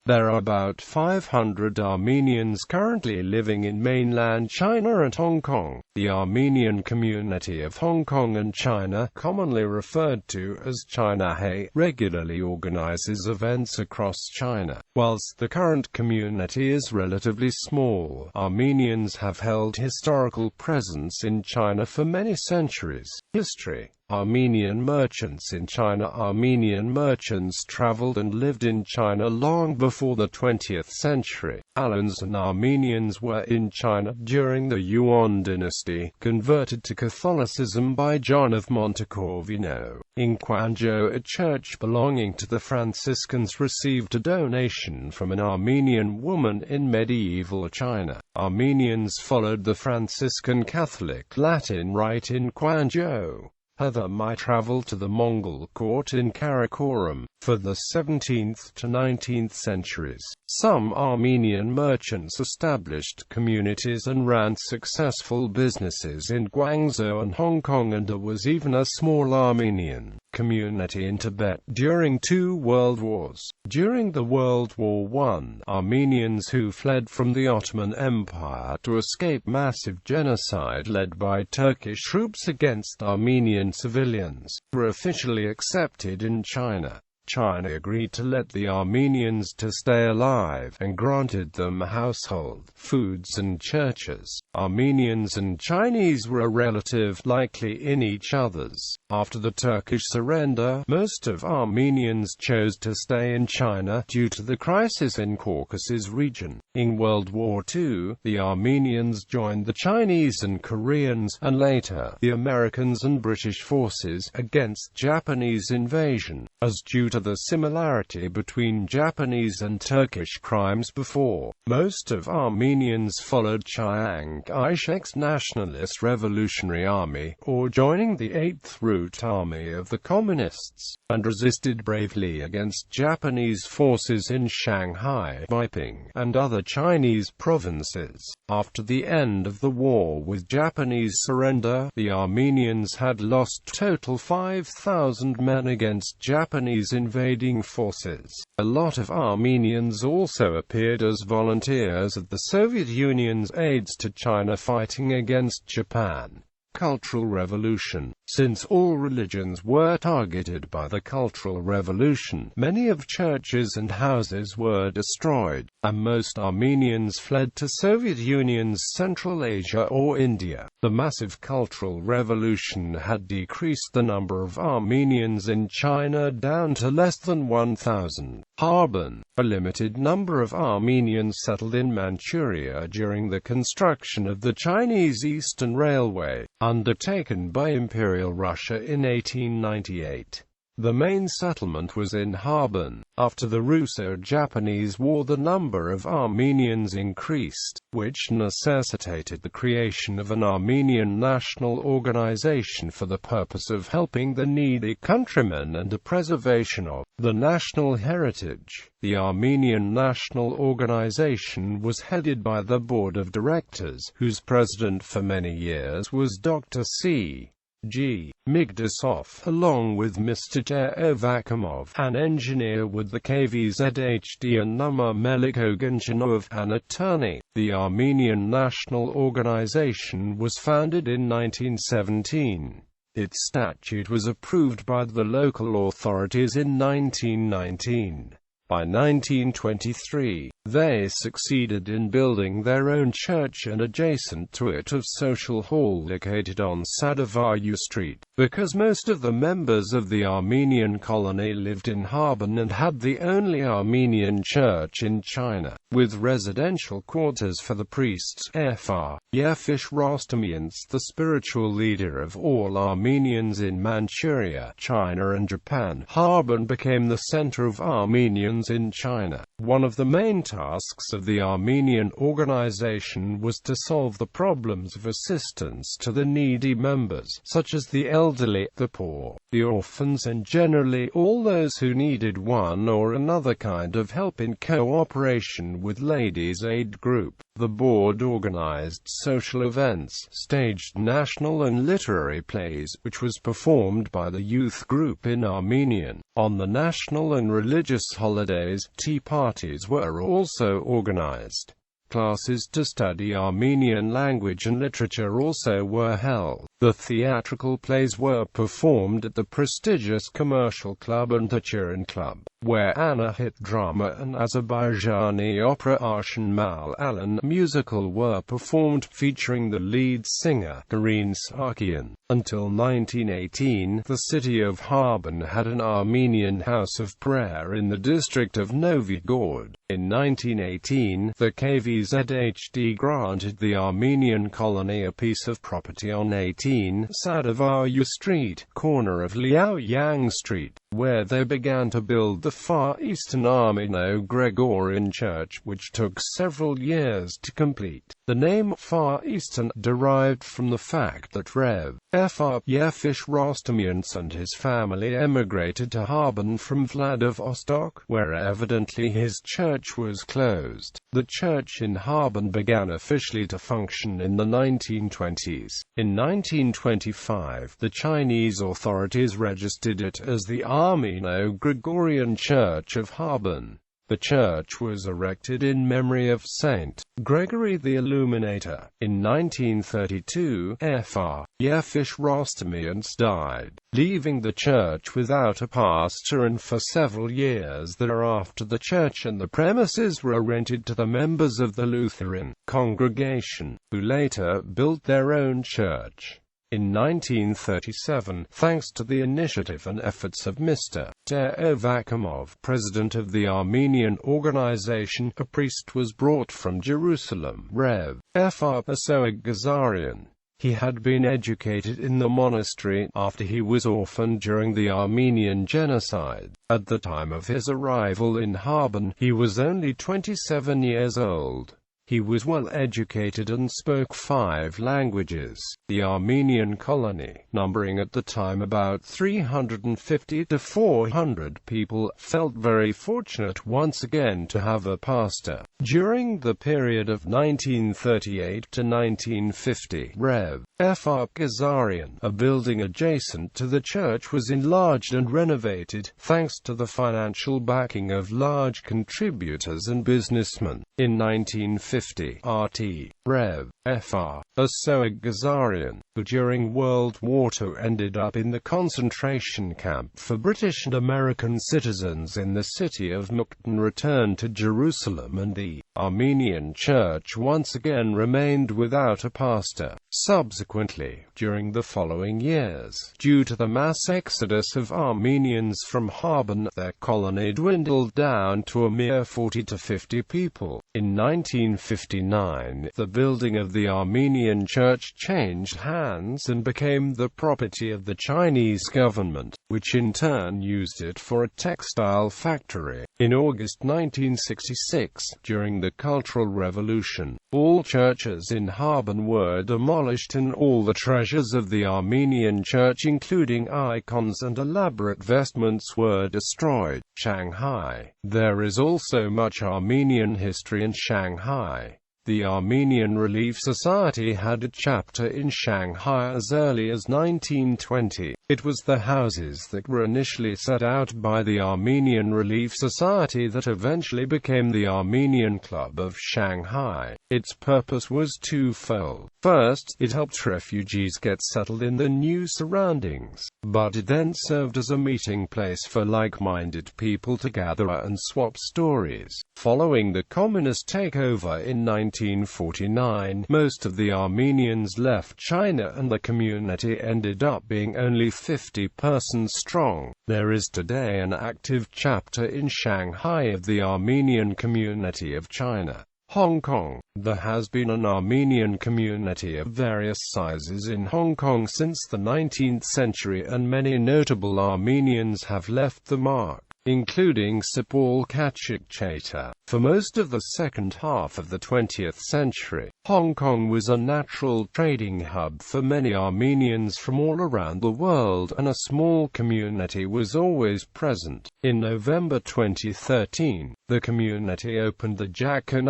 There are about 500 Armenians currently living in mainland China and Hong Kong. The Armenian community of Hong Kong and China, commonly referred to as ChinaHay, regularly organizes events across China. Whilst the current community is relatively small, Armenians have held historical presence in China for many centuries. History. Armenian merchants in China. Armenian merchants traveled and lived in China long before the 20th century. Alans and Armenians were in China during the Yuan dynasty, converted to Catholicism by John of Montecorvino. In Guangzhou, a church belonging to the Franciscans received a donation from an Armenian woman in medieval China. Armenians followed the Franciscan Catholic Latin Rite in Guangzhou. They traveled to the Mongol court in Karakoram for the 17th to 19th centuries. Some Armenian merchants established communities and ran successful businesses in Guangzhou and Hong Kong, and there was even a small Armenian community in Tibet during 2 world wars. During the World War I, Armenians who fled from the Ottoman Empire to escape massive genocide led by Turkish troops against Armenian civilians were officially accepted in China. China agreed to let the Armenians to stay alive, and granted them household, foods and churches. Armenians and Chinese were a relative, likely in each other's. After the Turkish surrender, most of Armenians chose to stay in China due to the crisis in Caucasus region. In World War II, the Armenians joined the Chinese and Koreans, and later, the Americans and British forces, against Japanese invasion. As due to the similarity between Japanese and Turkish crimes before, most of Armenians followed Chiang Kai-shek's Nationalist Revolutionary Army, or joining the 8th Route Army of the Communists, and resisted bravely against Japanese forces in Shanghai, Beiping, and other Chinese provinces. After the end of the war with Japanese surrender, the Armenians had lost total 5,000 men against Japanese invading forces. A lot of Armenians also appeared as volunteers at the Soviet Union's aids to China fighting against Japan. Cultural Revolution. Since all religions were targeted by the Cultural Revolution, many of churches and houses were destroyed, and most Armenians fled to Soviet Union's Central Asia or India. The massive Cultural Revolution had decreased the number of Armenians in China down to less than 1,000. Harbin. A limited number of Armenians settled in Manchuria during the construction of the Chinese Eastern Railway, undertaken by Imperial Russia in 1898. The main settlement was in Harbin. After the Russo-Japanese War, the number of Armenians increased, which necessitated the creation of an Armenian national organization for the purpose of helping the needy countrymen and the preservation of the national heritage. The Armenian National Organization was headed by the board of directors, whose president for many years was Dr. C.G. Migdasov, along with Mr. Teovakamov, an engineer with the KVZHD, and Numa Melikoganchanov, an attorney. The Armenian National Organization was founded in 1917. Its statute was approved by the local authorities in 1919. By 1923, they succeeded in building their own church and adjacent to it a social hall located on Sadavayu Street. Because most of the members of the Armenian colony lived in Harbin and had the only Armenian church in China, with residential quarters for the priests, Fr. Yefish Rostamians, the spiritual leader of all Armenians in Manchuria, China and Japan, Harbin became the center of Armenians in China. One of the main tasks of the Armenian organization was to solve the problems of assistance to the needy members, such as the elderly, the poor, the orphans, and generally all those who needed one or another kind of help, in cooperation with Ladies' Aid Group. The board organized social events, staged national and literary plays, which was performed by the youth group in Armenian, On the national and religious holidays, tea parties were also organized. Classes to study Armenian language and literature also were held. The theatrical plays were performed at the prestigious commercial club and the Turin Club, where Anna hit drama and Azerbaijani opera Arshan Mal Alan musical were performed featuring the lead singer, Karine Sarkian. Until 1918, the city of Harbin had an Armenian house of prayer in the district of Novi Gord. In 1918, the KVZHD granted the Armenian colony a piece of property on 18 Sadavayu Street, corner of Liaoyang Street, where they began to build the Far Eastern Armeno-Gregorian Church, which took several years to complete. The name Far Eastern derived from the fact that Rev. Fr. Yefish Rostamians and his family emigrated to Harbin from Vladivostok, where evidently his church was closed. The church in Harbin began officially to function in the 1920s. In 1925, the Chinese authorities registered it as the Armeno-Gregorian Church of Harbin. The church was erected in memory of Saint Gregory the Illuminator. In 1932, Fr. Yefish Rostamians died, leaving the church without a pastor, and for several years thereafter the church and the premises were rented to the members of the Lutheran congregation, who later built their own church. In 1937, thanks to the initiative and efforts of Mr. Vakamov, president of the Armenian organization, a priest was brought from Jerusalem, Rev. Fr. Asoag Gazarian. He had been educated in the monastery after he was orphaned during the Armenian genocide. At the time of his arrival in Harbin, he was only 27 years old. He was well educated and spoke 5 languages. The Armenian colony, numbering at the time about 350 to 400 people, felt very fortunate once again to have a pastor. During the period of 1938 to 1950, Rev. Fr. Gazarian, a building adjacent to the church, was enlarged and renovated, thanks to the financial backing of large contributors and businessmen. In 1950, RT. Rev. Fr. Asoag Gazarian, who during World War II ended up in the concentration camp for British and American citizens in the city of Mukden, returned to Jerusalem, and the Armenian church once again remained without a pastor. Subsequently, during the following years, due to the mass exodus of Armenians from Harbin, their colony dwindled down to a mere 40 to 50 people. In 1959, the building of the Armenian church changed hands and became the property of the Chinese government, which in turn used it for a textile factory. In August 1966, during the Cultural Revolution, all churches in Harbin were demolished and all the treasures of the Armenian church, including icons and elaborate vestments, were destroyed. Shanghai. There is also much Armenian history in Shanghai. The Armenian Relief Society had a chapter in Shanghai as early as 1920. It was the houses that were initially set out by the Armenian Relief Society that eventually became the Armenian Club of Shanghai. Its purpose was twofold. First, it helped refugees get settled in the new surroundings, but it then served as a meeting place for like-minded people to gather and swap stories. Following the communist takeover in 1949, most of the Armenians left China and the community ended up being only 50 persons strong. There is today an active chapter in Shanghai of the Armenian community of China. Hong Kong. There has been an Armenian community of various sizes in Hong Kong since the 19th century, and many notable Armenians have left the mark, including Sipal Kachikcheta, For most of the second half of the 20th century, Hong Kong was a natural trading hub for many Armenians from all around the world, and a small community was always present. In November 2013, the community opened the Jackl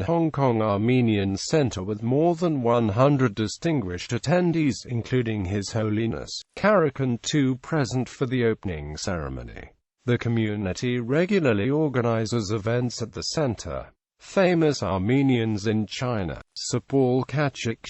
Hong Kong Armenian Center with more than 100 distinguished attendees, including His Holiness Karakan II present for the opening ceremony. The community regularly organizes events at the center. Famous Armenians in China. Sir Paul Kachik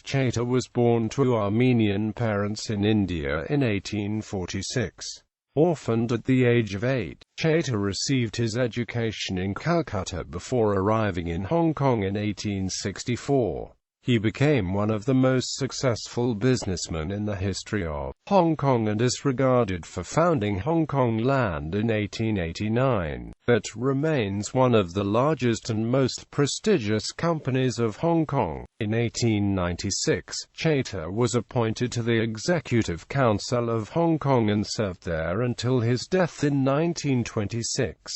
was born to Armenian parents in India in 1846. Orphaned at the age of 8, Cheta received his education in Calcutta before arriving in Hong Kong in 1864. He became one of the most successful businessmen in the history of Hong Kong and is regarded for founding Hong Kong Land in 1889. It remains one of the largest and most prestigious companies of Hong Kong. In 1896, Cheta was appointed to the Executive Council of Hong Kong and served there until his death in 1926.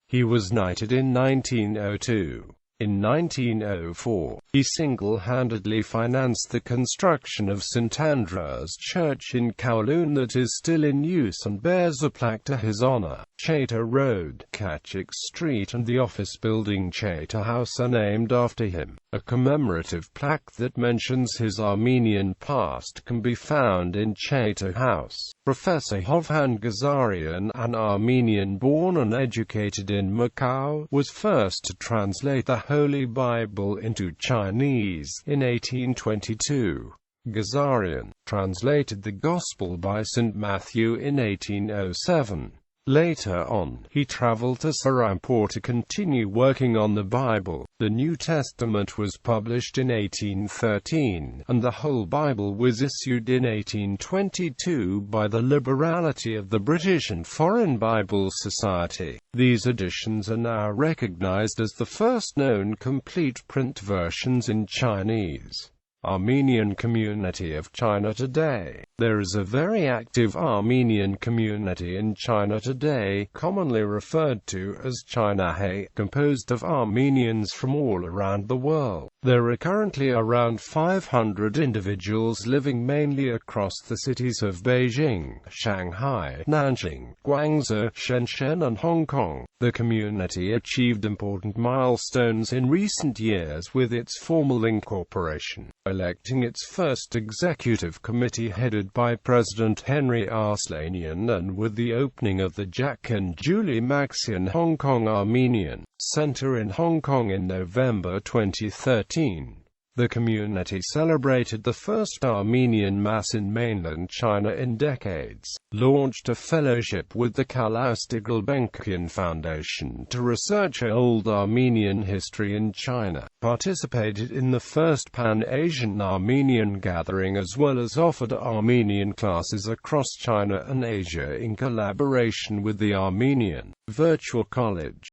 He was knighted in 1902. In 1904, he single-handedly financed the construction of St Andrew's Church in Kowloon that is still in use and bears a plaque to his honor. Cheta Road, Kachik Street and the office building Cheta House are named after him. A commemorative plaque that mentions his Armenian past can be found in Cheta House. Professor Hovhan Ghazarian, an Armenian born and educated in Macau, was first to translate the Holy Bible into Chinese in 1822. Ghazarian translated the Gospel by St. Matthew in 1807. Later on, he traveled to Serampore to continue working on the Bible. The New Testament was published in 1813, and the whole Bible was issued in 1822 by the Liberality of the British and Foreign Bible Society. These editions are now recognized as the first known complete print versions in Chinese. Armenian community of China today. There is a very active Armenian community in China today, commonly referred to as ChinaHay, composed of Armenians from all around the world. There are currently around 500 individuals living mainly across the cities of Beijing, Shanghai, Nanjing, Guangzhou, Shenzhen and Hong Kong. The community achieved important milestones in recent years with its formal incorporation, electing its first executive committee headed by President Henry Arslanian, and with the opening of the Jackl Hong Kong Armenian Center in Hong Kong in November 2013. The community celebrated the first Armenian Mass in mainland China in decades, launched a fellowship with the China-Outline.png Foundation to research old Armenian history in China, participated in the first Pan-Asian Armenian gathering as well as offered Armenian classes across China and Asia in collaboration with the Armenian Virtual College.